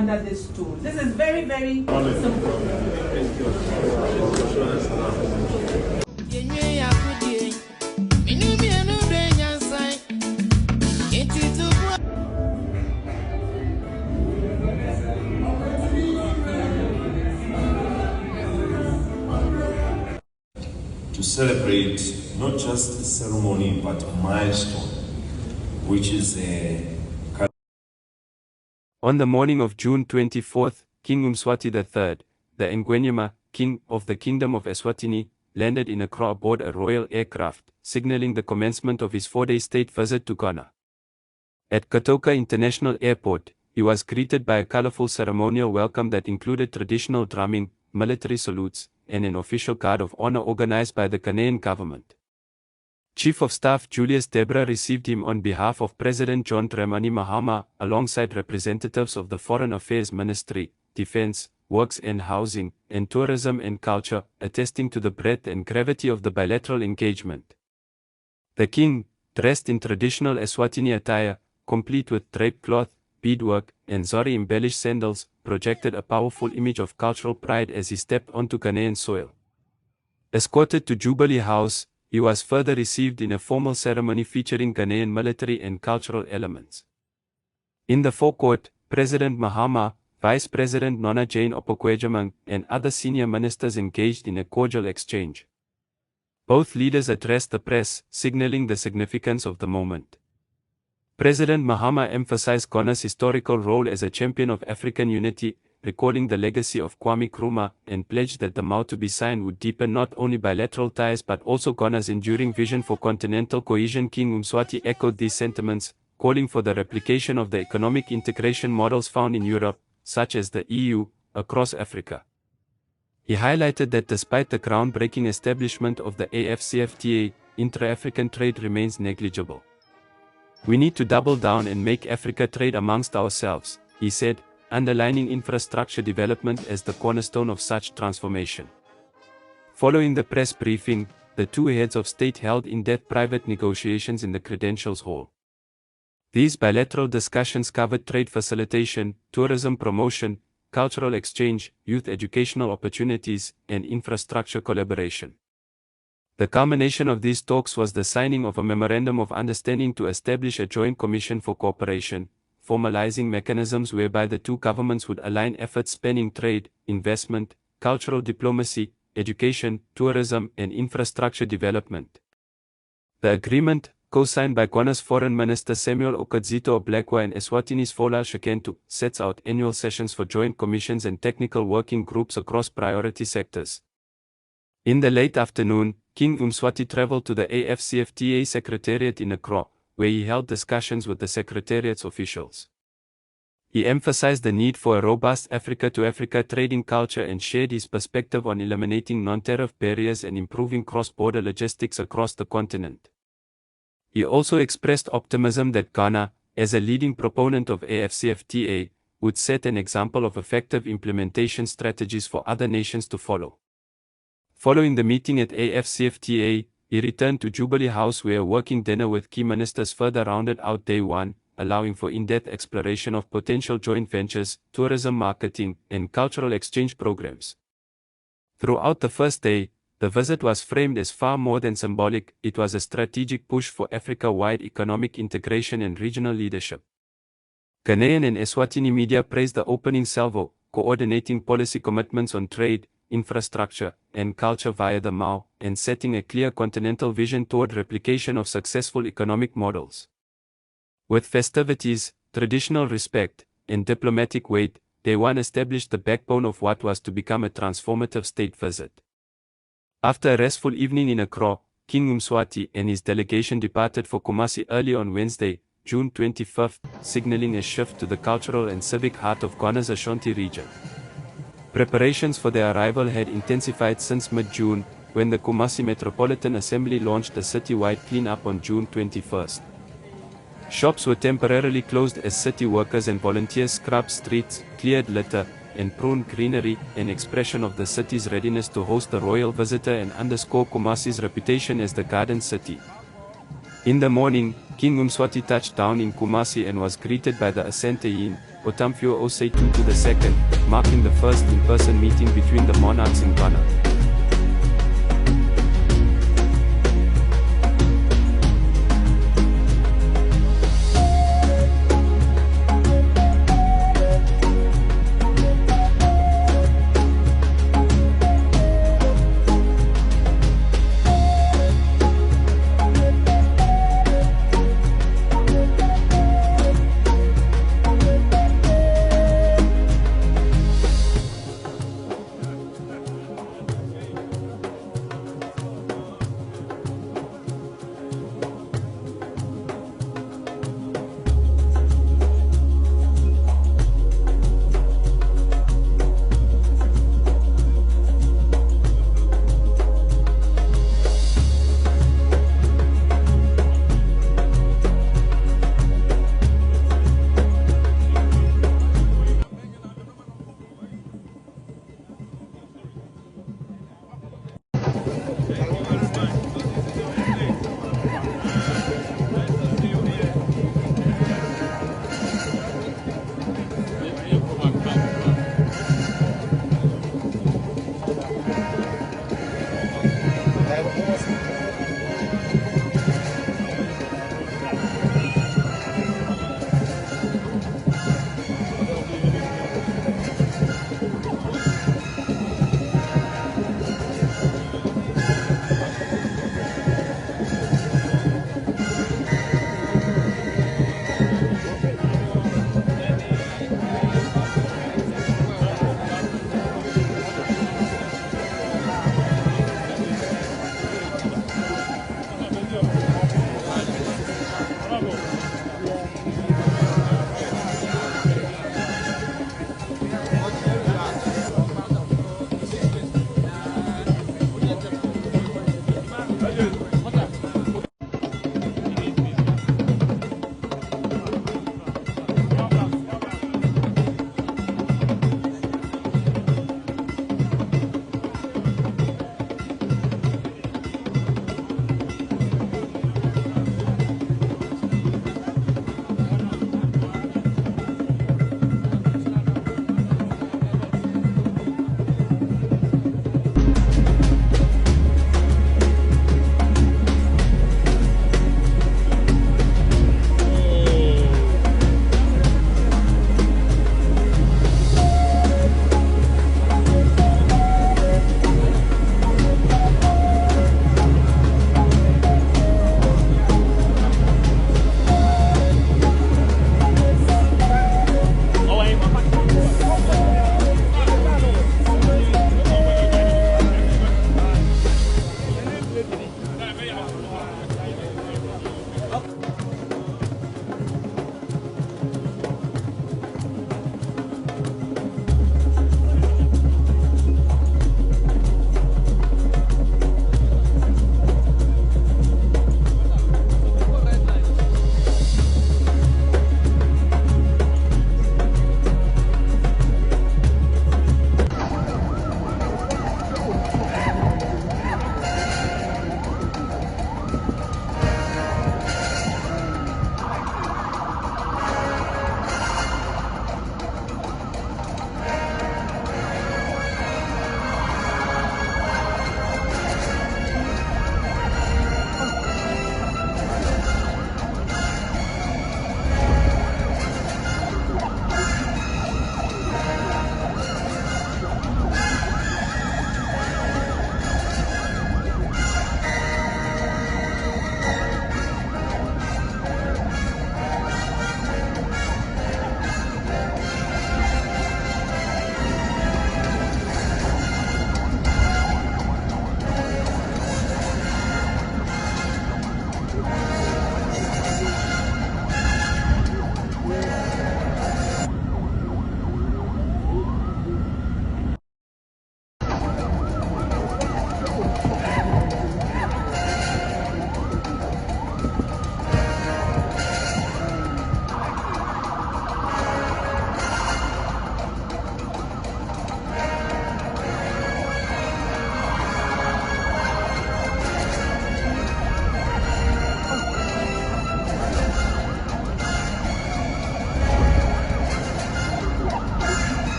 under this tool. This is very, very simple. To celebrate not just a ceremony but a milestone, which is On the morning of June 24th, King Mswati III, the Ngwenyama, King of the Kingdom of Eswatini, landed in Accra aboard a royal aircraft, signaling the commencement of his 4-day state visit to Ghana. At Kotoka International Airport, he was greeted by a colorful ceremonial welcome that included traditional drumming, military salutes, and an official guard of honor organized by the Ghanaian government. Chief of Staff Julius Debra received him on behalf of President John Dramani Mahama, alongside representatives of the Foreign Affairs Ministry, Defense, Works and Housing, and Tourism and Culture, attesting to the breadth and gravity of the bilateral engagement. The king, dressed in traditional Eswatini attire, complete with draped cloth, beadwork, and zari-embellished sandals, projected a powerful image of cultural pride as he stepped onto Ghanaian soil. Escorted to Jubilee House, he was further received in a formal ceremony featuring Ghanaian military and cultural elements. In the forecourt, President Mahama, Vice President Nona Jane Opokwejamang, and other senior ministers engaged in a cordial exchange. Both leaders addressed the press, signaling the significance of the moment. President Mahama emphasized Ghana's historical role as a champion of African unity, recalling the legacy of Kwame Nkrumah, and pledged that the MOU to be signed would deepen not only bilateral ties but also Ghana's enduring vision for continental cohesion. King Mswati echoed these sentiments, calling for the replication of the economic integration models found in Europe, such as the EU, across Africa. He highlighted that despite the groundbreaking establishment of the AFCTA, intra-African trade remains negligible. We need to double down and make Africa trade amongst ourselves, he said, underlining infrastructure development as the cornerstone of such transformation. Following the press briefing, the two heads of state held in-depth private negotiations in the Credentials Hall. These bilateral discussions covered trade facilitation, tourism promotion, cultural exchange, youth educational opportunities, and infrastructure collaboration. The culmination of these talks was the signing of a Memorandum of Understanding to establish a joint commission for cooperation, formalizing mechanisms whereby the two governments would align efforts spanning trade, investment, cultural diplomacy, education, tourism, and infrastructure development. The agreement, co-signed by Ghana's Foreign Minister Samuel Okadzito Oblekwa and Eswatini's Fola Shekentu, sets out annual sessions for joint commissions and technical working groups across priority sectors. In the late afternoon, King Mswati traveled to the AFCFTA Secretariat in Accra, where he held discussions with the Secretariat's officials. He emphasized the need for a robust Africa-to-Africa trading culture and shared his perspective on eliminating non-tariff barriers and improving cross-border logistics across the continent. He also expressed optimism that Ghana, as a leading proponent of AFCFTA, would set an example of effective implementation strategies for other nations to follow. Following the meeting at AFCFTA, he returned to Jubilee House where a working dinner with key ministers further rounded out day one, allowing for in-depth exploration of potential joint ventures, tourism marketing, and cultural exchange programs. Throughout the first day, the visit was framed as far more than symbolic. It was a strategic push for Africa-wide economic integration and regional leadership. Ghanaian and Eswatini media praised the opening salvo, coordinating policy commitments on trade, infrastructure, and culture via the MOU, and setting a clear continental vision toward replication of successful economic models. With festivities, traditional respect, and diplomatic weight, Day One established the backbone of what was to become a transformative state visit. After a restful evening in Accra, King Mswati and his delegation departed for Kumasi early on Wednesday, June 25th, signaling a shift to the cultural and civic heart of Ghana's Ashanti region. Preparations for their arrival had intensified since mid-June, when the Kumasi Metropolitan Assembly launched a city-wide clean-up on June 21st. Shops were temporarily closed as city workers and volunteers scrubbed streets, cleared litter, and pruned greenery, an expression of the city's readiness to host the royal visitor and underscore Kumasi's reputation as the Garden City. In the morning, King Mswati touched down in Kumasi and was greeted by the Asante Yin, Otamfio Osei II, marking the first in-person meeting between the monarchs in Ghana.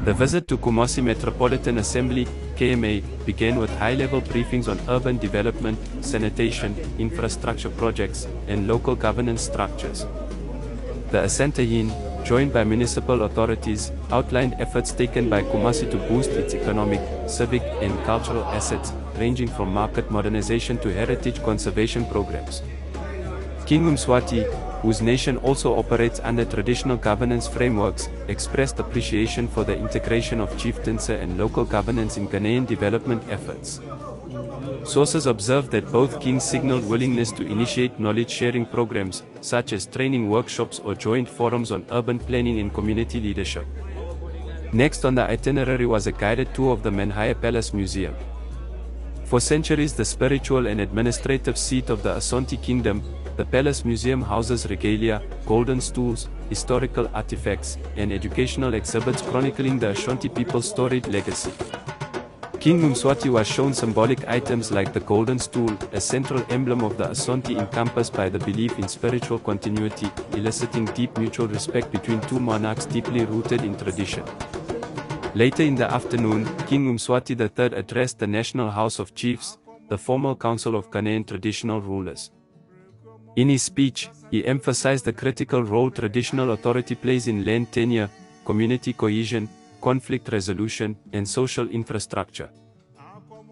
The visit to Kumasi Metropolitan Assembly, KMA, began with high-level briefings on urban development, sanitation, infrastructure projects, and local governance structures. The AFCTA, joined by municipal authorities, outlined efforts taken by Kumasi to boost its economic, civic, and cultural assets, ranging from market modernization to heritage conservation programs. King Mswati, whose nation also operates under traditional governance frameworks, expressed appreciation for the integration of chieftaincy and local governance in Ghanaian development efforts. Sources observed that both kings signaled willingness to initiate knowledge-sharing programs, such as training workshops or joint forums on urban planning and community leadership. Next on the itinerary was a guided tour of the Menhire Palace Museum. For centuries the spiritual and administrative seat of the Ashanti Kingdom, the Palace Museum houses regalia, golden stools, historical artifacts, and educational exhibits chronicling the Ashanti people's storied legacy. King Mswati was shown symbolic items like the golden stool, a central emblem of the Ashanti encompassed by the belief in spiritual continuity, eliciting deep mutual respect between two monarchs deeply rooted in tradition. Later in the afternoon, King Mswati III addressed the National House of Chiefs, the formal council of Ghanaian traditional rulers. In his speech, he emphasized the critical role traditional authority plays in land tenure, community cohesion, conflict resolution, and social infrastructure.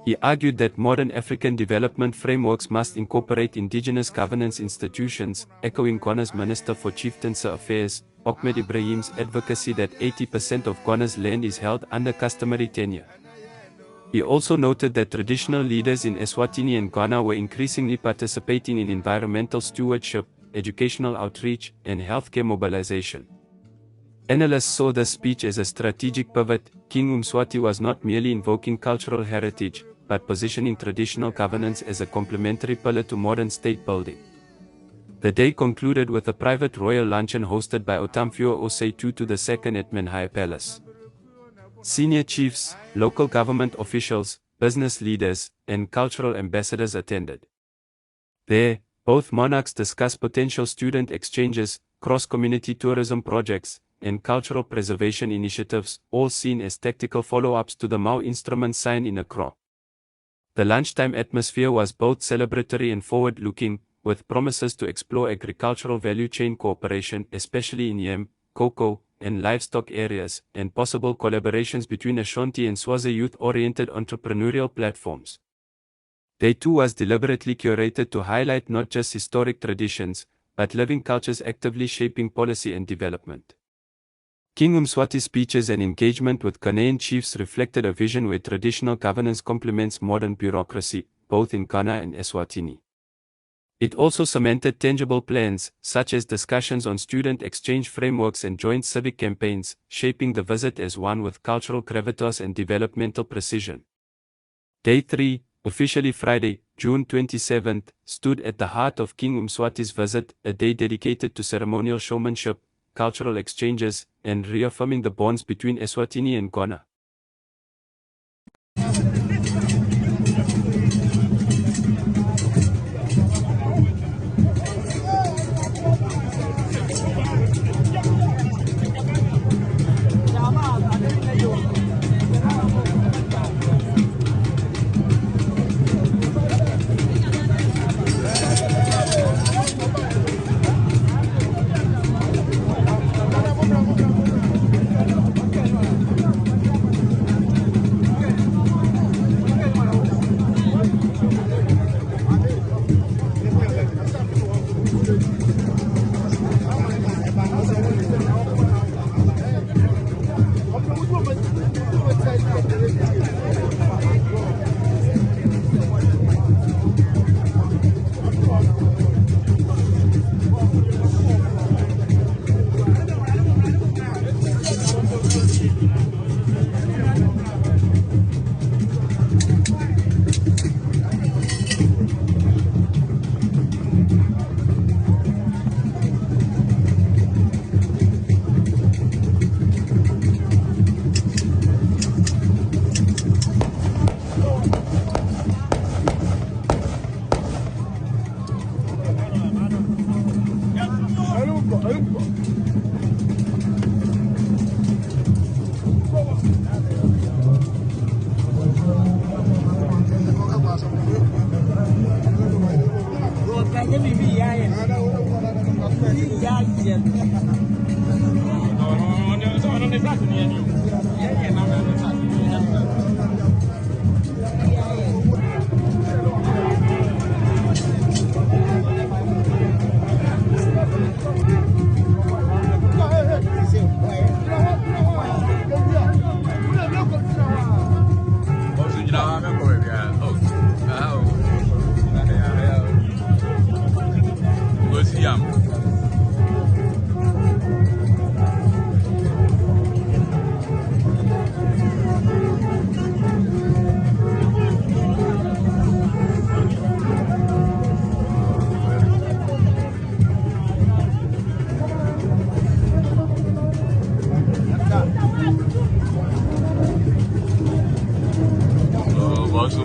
He argued that modern African development frameworks must incorporate indigenous governance institutions, echoing Ghana's Minister for Chieftaincy Affairs, Ahmed Ibrahim's advocacy that 80% of Ghana's land is held under customary tenure. He also noted that traditional leaders in Eswatini and Ghana were increasingly participating in environmental stewardship, educational outreach, and healthcare mobilization. Analysts saw this speech as a strategic pivot. King Mswati was not merely invoking cultural heritage, but positioning traditional governance as a complementary pillar to modern state building. The day concluded with a private royal luncheon hosted by Otamfio Osei II at Menhire Palace. Senior chiefs, local government officials, business leaders, and cultural ambassadors attended. There, both monarchs discussed potential student exchanges, cross-community tourism projects, and cultural preservation initiatives, all seen as tactical follow-ups to the Mao instrument signed in Accra. The lunchtime atmosphere was both celebratory and forward-looking, with promises to explore agricultural value chain cooperation, especially in yam, cocoa, and livestock areas, and possible collaborations between Ashanti and Swazi youth-oriented entrepreneurial platforms. Day 2 was deliberately curated to highlight not just historic traditions, but living cultures actively shaping policy and development. King Mswati's speeches and engagement with Ghanaian chiefs reflected a vision where traditional governance complements modern bureaucracy, both in Ghana and Eswatini. It also cemented tangible plans, such as discussions on student exchange frameworks and joint civic campaigns, shaping the visit as one with cultural gravitas and developmental precision. Day 3, officially Friday, June 27, stood at the heart of King Mswati's visit, a day dedicated to ceremonial showmanship, cultural exchanges, and reaffirming the bonds between Eswatini and Ghana.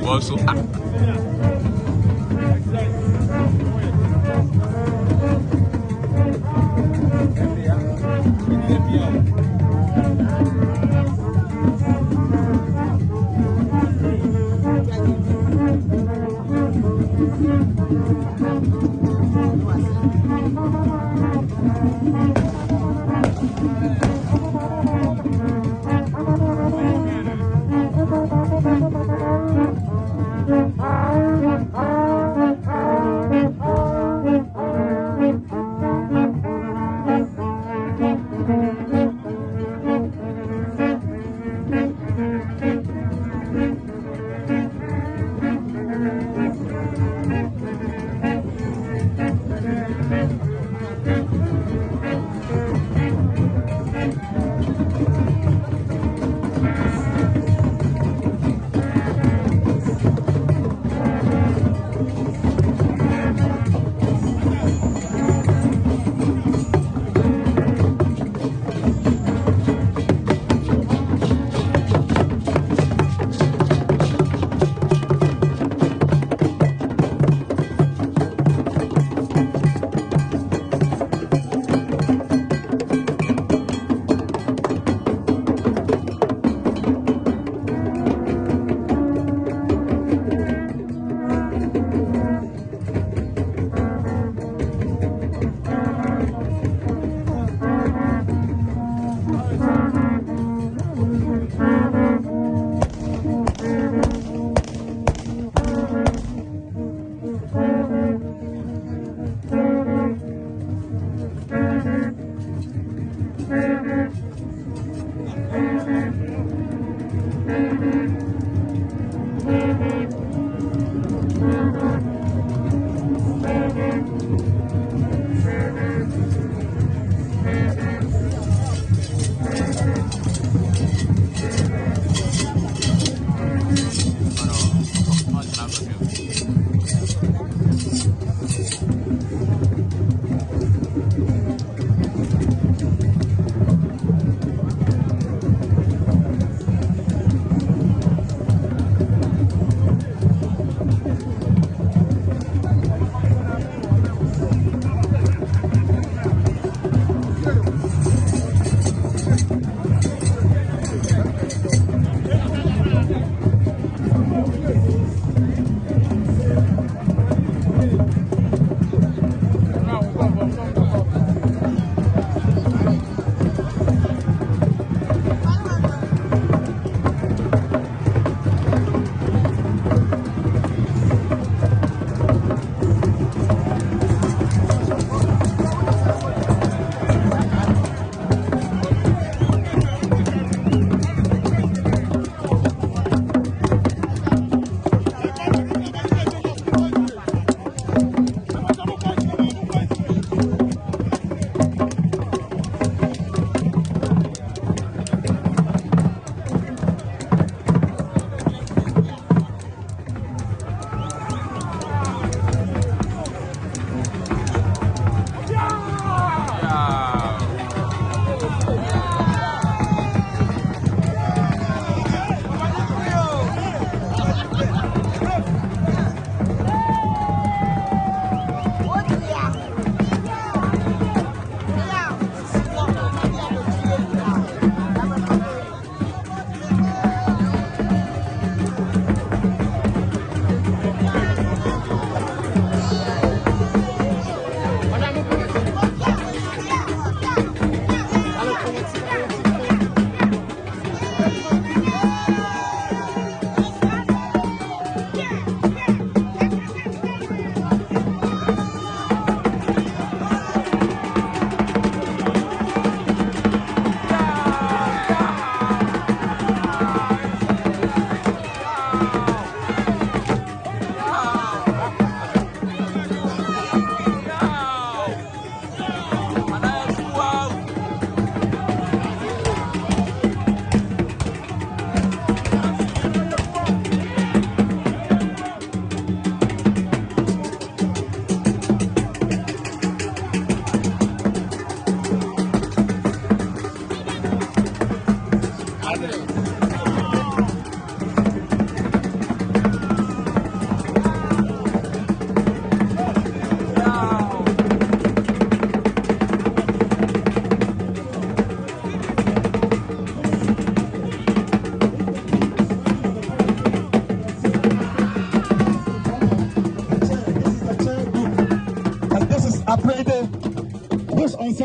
also.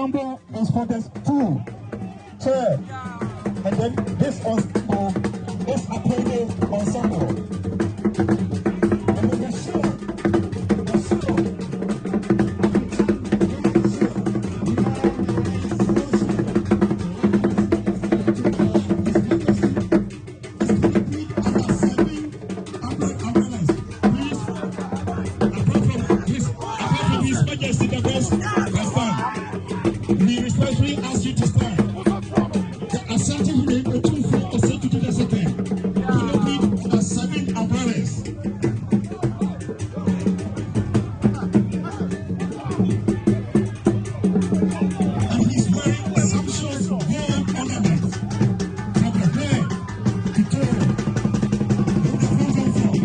number is for the two chair, and then this appointed ensemble. And then the show. We respectfully ask you to stand. The assertive name of 2 4 or 6 to the second. Canopied are 7 umbrellas. And he's wearing sumptuous gold ornaments from the head to toe with the frozen floor.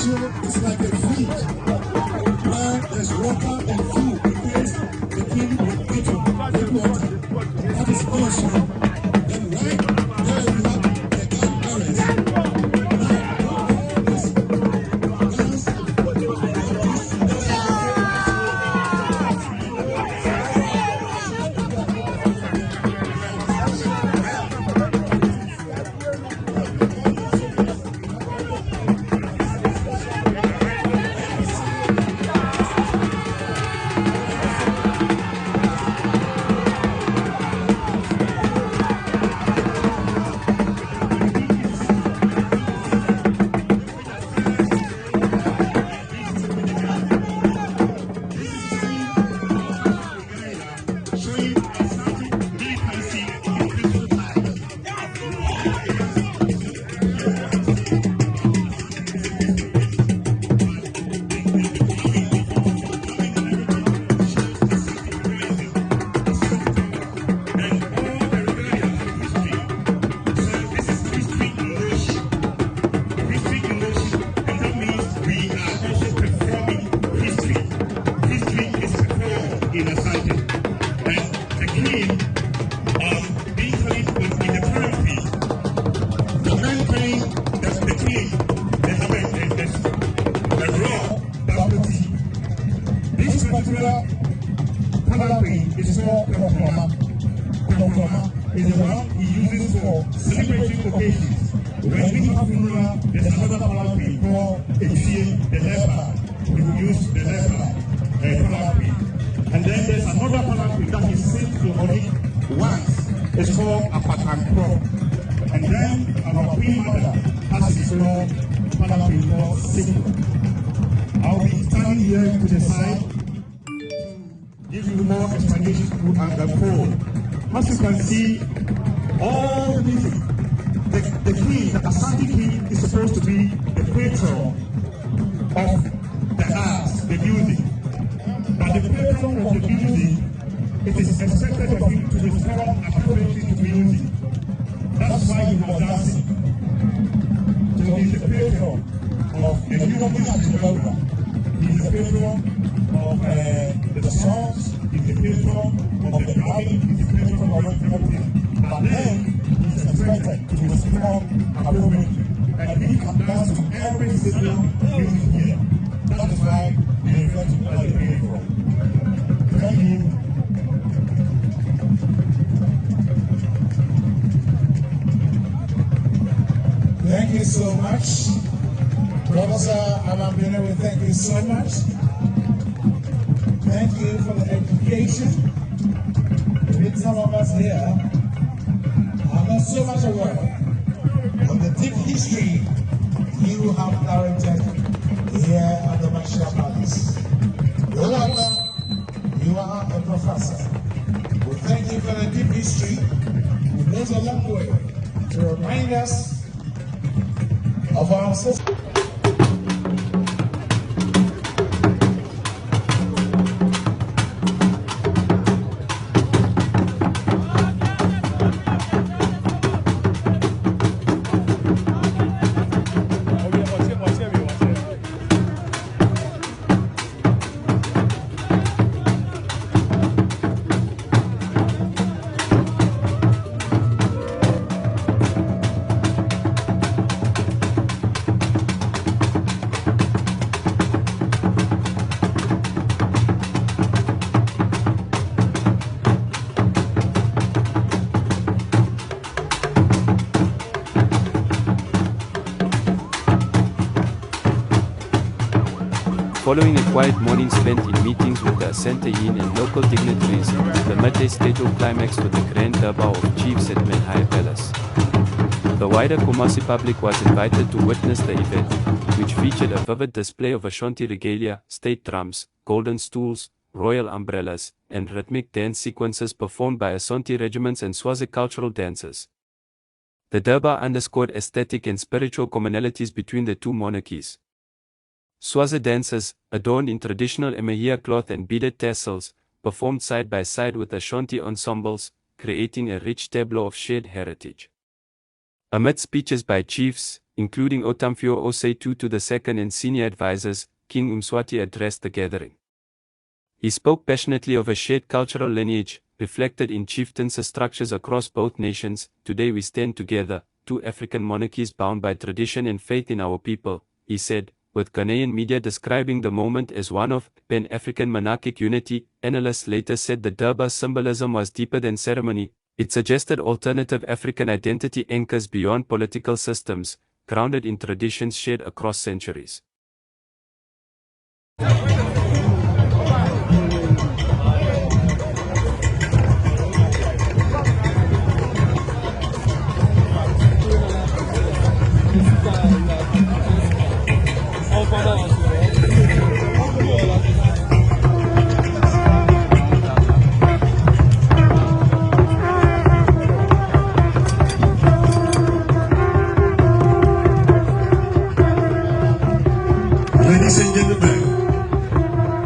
It's like a fridge where there's water and food because the king will eat with water. That is also. Then right there you have the gun barrels. In a sighting. And the king being played in the currency, the man playing the king, the raw bubble tea. This particular palanquin is called Kumasi. Kumasi is the one he uses for celebrating occasions. When we have funeral, there's another palanquin called the leopard. We will use the leopard palanquin. And then there's another palanquin that is seen to only once. It's called a patankro. And then our queen mother has its own palanquin called Sikh. I'll be standing here to the side to give you more explanation to unfold. As you can see, all the music, the king, the Asante king, is supposed to be the patron of the arts, the music. But the patron of the music, it is expected of him to respond appropriately to music. That's why he was dancing. So he's the patron of the human development. He's the patron of the songs, he's the patron of the drumming, he's the patron of everything. But then he's expected to respond appropriately. And he can dance to every single music here. That is why we refer to him as the patron. Thank you. Thank you so much. Professor Alambine, we thank you so much. Thank you for the education. With some of us here are not so much aware of the deep history you have narrated here at the Marshall Palace. However, you are a professor. We thank you for the deep history. It goes a long way to remind us of our ancestors. Following a quiet morning spent in meetings with the Asante-Yin and local dignitaries, the midday scheduled climaxed with the Grand Durbar of Chiefs at Menhire Palace. The wider Kumasi public was invited to witness the event, which featured a vivid display of Ashanti regalia, state drums, golden stools, royal umbrellas, and rhythmic dance sequences performed by Asante regiments and Swazi cultural dancers. The Durbar underscored aesthetic and spiritual commonalities between the two monarchies. Swazi dancers, adorned in traditional emahia cloth and beaded tassels, performed side by side with Ashanti ensembles, creating a rich tableau of shared heritage. Amid speeches by chiefs, including Otamfio Osei II and senior advisors, King Mswati addressed the gathering. He spoke passionately of a shared cultural lineage, reflected in chieftaincy structures across both nations. Today we stand together, two African monarchies bound by tradition and faith in our people, he said, with Ghanaian media describing the moment as one of Pan-African monarchic unity. Analysts later said the Durbar symbolism was deeper than ceremony. It suggested alternative African identity anchors beyond political systems, grounded in traditions shared across centuries. Ladies and gentlemen,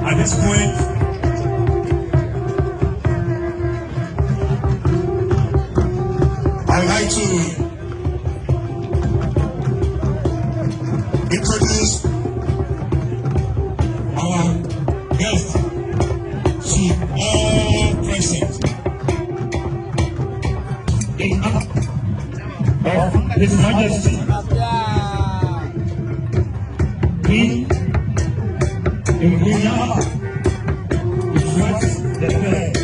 at this point, I'd like to introduce our guest to all present in honor of His Majesty King Mswati the Third,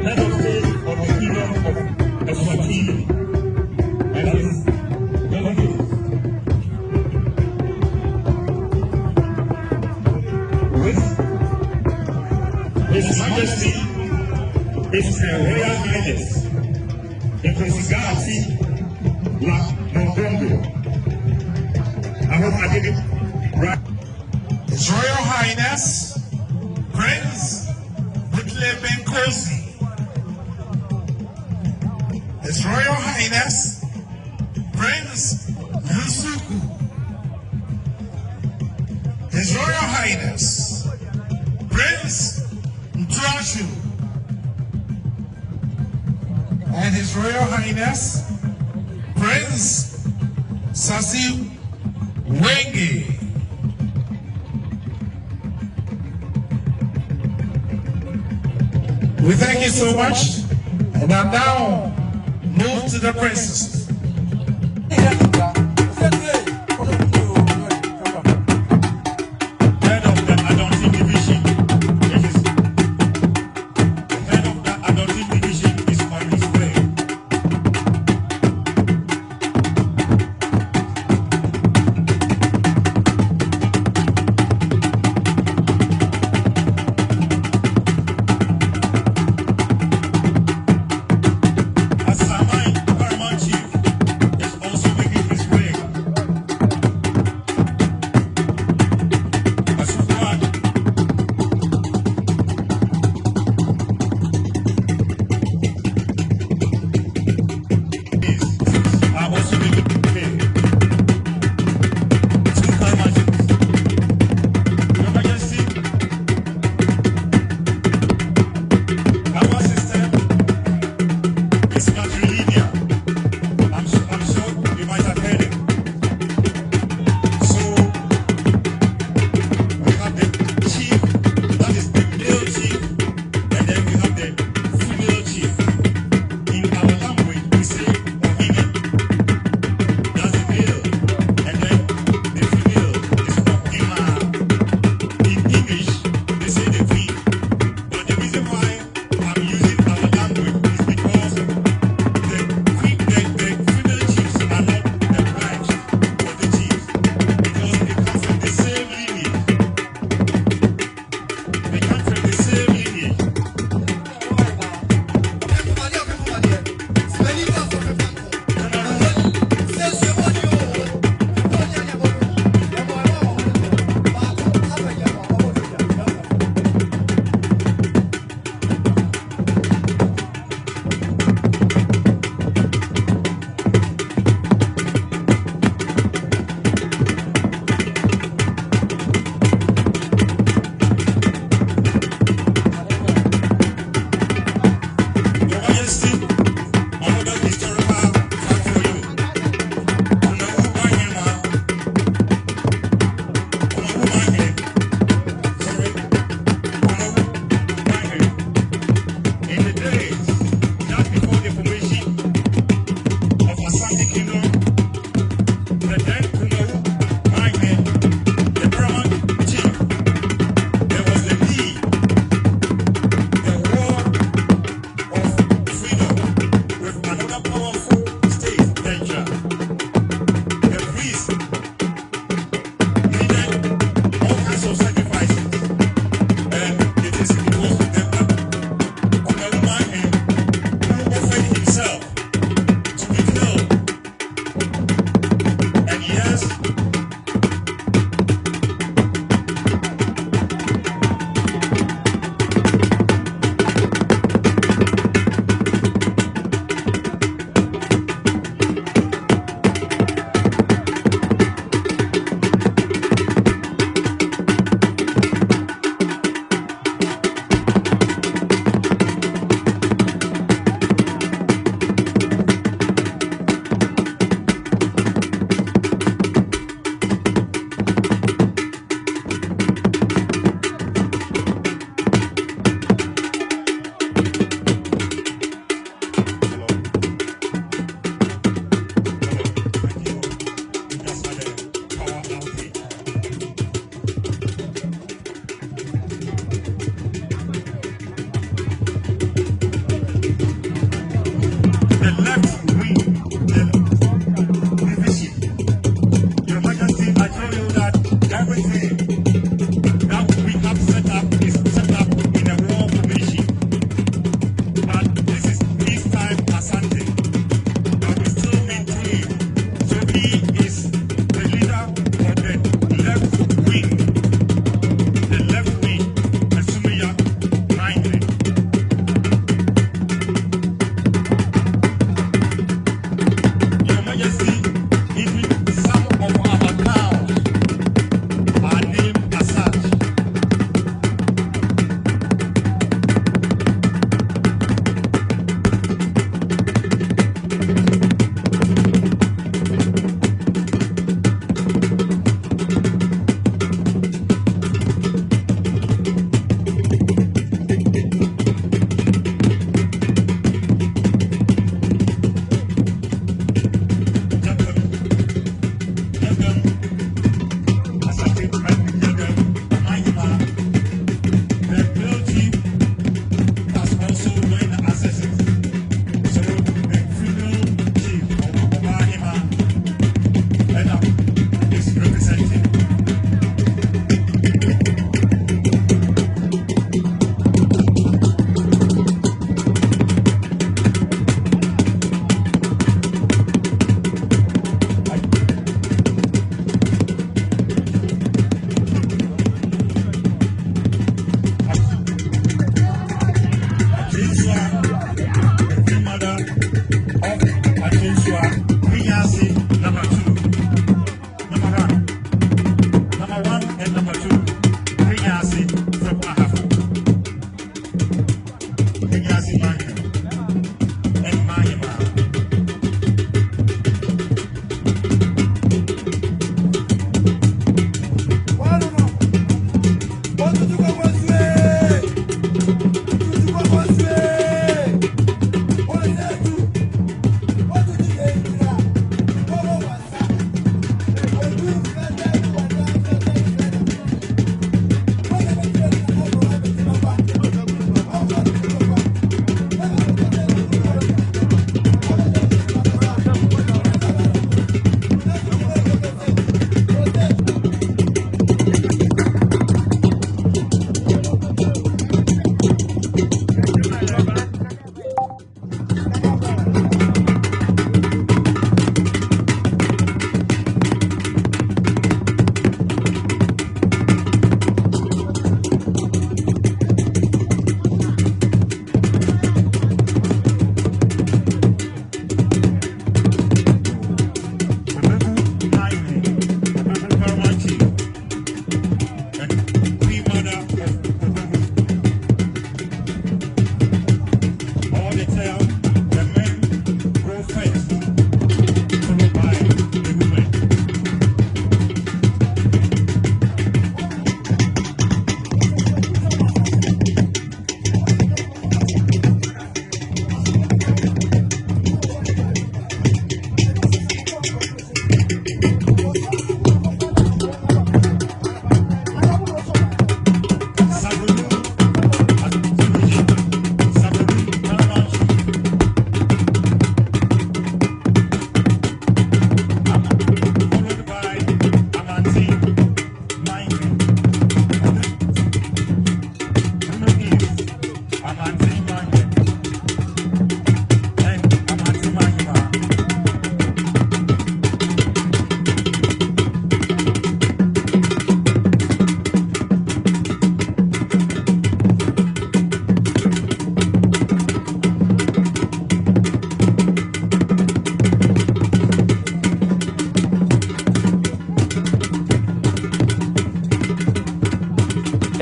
head of state of the Kingdom of Eswatini, and his delegates. With His Majesty, His Royal Highness, the President La Mongongo. I hope I did it right. His Royal Highness, Prince Whitley Benkosi. His Royal Highness, Prince Yusuku. His Royal Highness, Prince Ntrashu. And His Royal Highness, Prince Sasi Wenge. We thank you so much, and I now move to the princess. Head of the Adoptive Division, the head of the Adoptive Division is on his way. Paramount Chief is also making his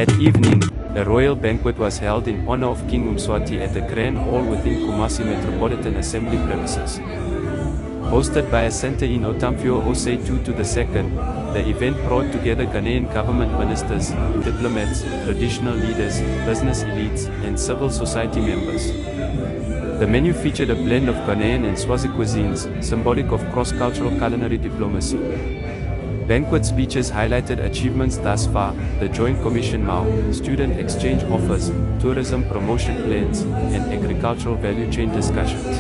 At evening, a royal banquet was held in honor of King Mswati at the Grand Hall within Kumasi Metropolitan Assembly premises. Hosted by a center in Otamfio Osei II the event brought together Ghanaian government ministers, diplomats, traditional leaders, business elites, and civil society members. The menu featured a blend of Ghanaian and Swazi cuisines, symbolic of cross-cultural culinary diplomacy. Banquet speeches highlighted achievements thus far, the Joint Commission MAU, student exchange offers, tourism promotion plans, and agricultural value chain discussions.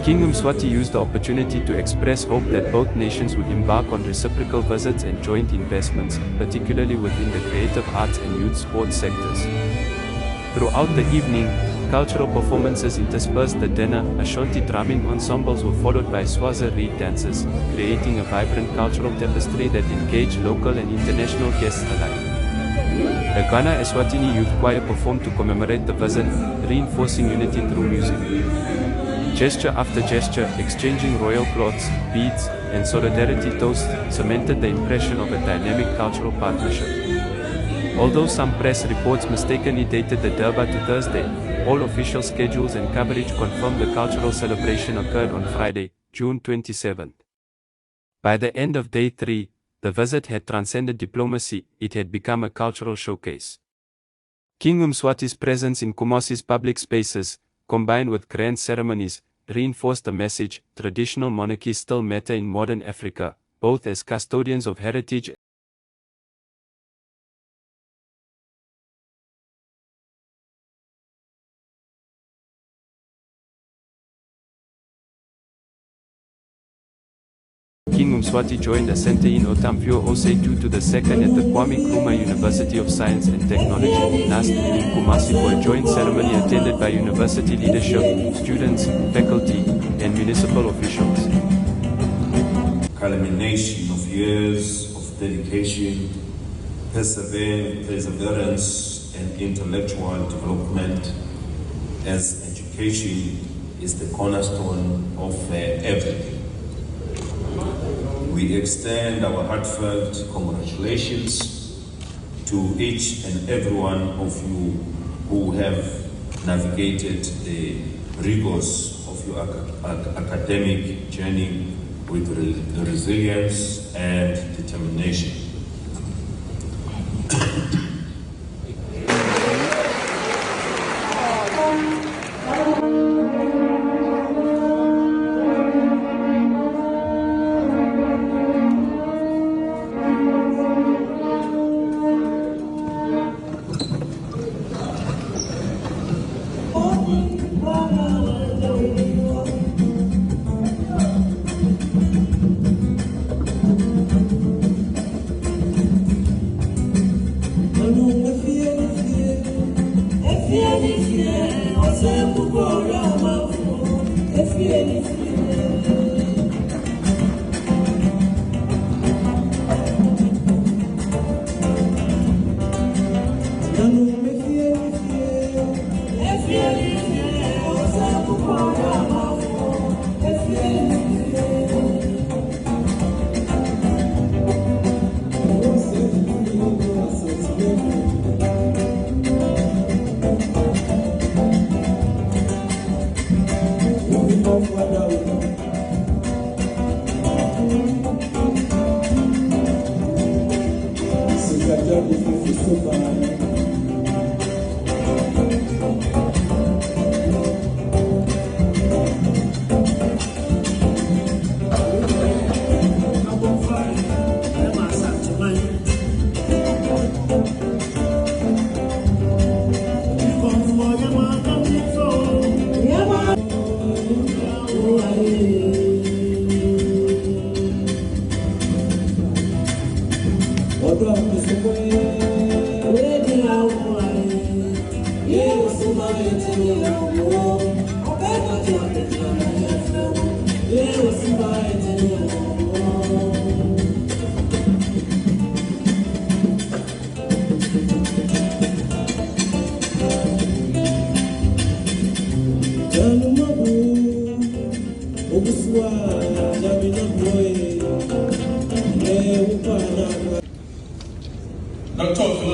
King Mswati used the opportunity to express hope that both nations would embark on reciprocal visits and joint investments, particularly within the creative arts and youth sports sectors. Throughout the evening, cultural performances interspersed the dinner. Ashanti drumming ensembles were followed by Swazi reed dances, creating a vibrant cultural tapestry that engaged local and international guests alike. The Ghana Eswatini Youth Choir performed to commemorate the visit, reinforcing unity through music. Gesture after gesture, exchanging royal cloths, beads, and solidarity toasts, cemented the impression of a dynamic cultural partnership. Although some press reports mistakenly dated the Durbar to Thursday, all official schedules and coverage confirmed the cultural celebration occurred on Friday, June 27. By the end of day 3, the visit had transcended diplomacy, it had become a cultural showcase. King Mswati's presence in Kumasi's public spaces, combined with grand ceremonies, reinforced the message, traditional monarchies still matter in modern Africa, both as custodians of heritage King Mswati joined a center in Otamfio Osei II at the Kwame Nkrumah University of Science and Technology, NUST, in Kumasi for a joint ceremony attended by university leadership, students, faculty, and municipal officials. Culmination of years of dedication, perseverance, and intellectual development, as education is the cornerstone of everything. We extend our heartfelt congratulations to each and every one of you who have navigated the rigors of your academic journey with resilience and determination.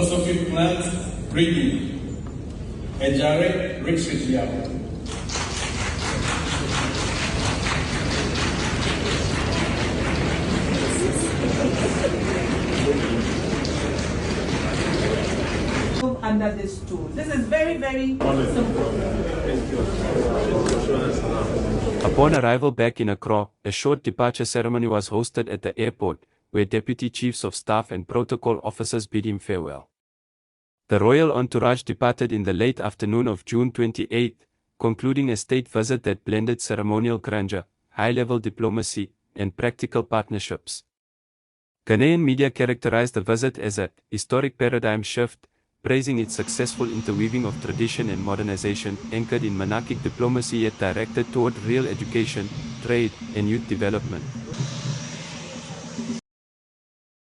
philosophy plant breeding, Ejare Richard Yao. Under this tool. This is very, very simple. Upon arrival back in Accra, a short departure ceremony was hosted at the airport, where deputy chiefs of staff and protocol officers bid him farewell. The royal entourage departed in the late afternoon of June 28, concluding a state visit that blended ceremonial grandeur, high-level diplomacy, and practical partnerships. Ghanaian media characterized the visit as a historic paradigm shift, praising its successful interweaving of tradition and modernization, anchored in monarchic diplomacy yet directed toward real education, trade, and youth development.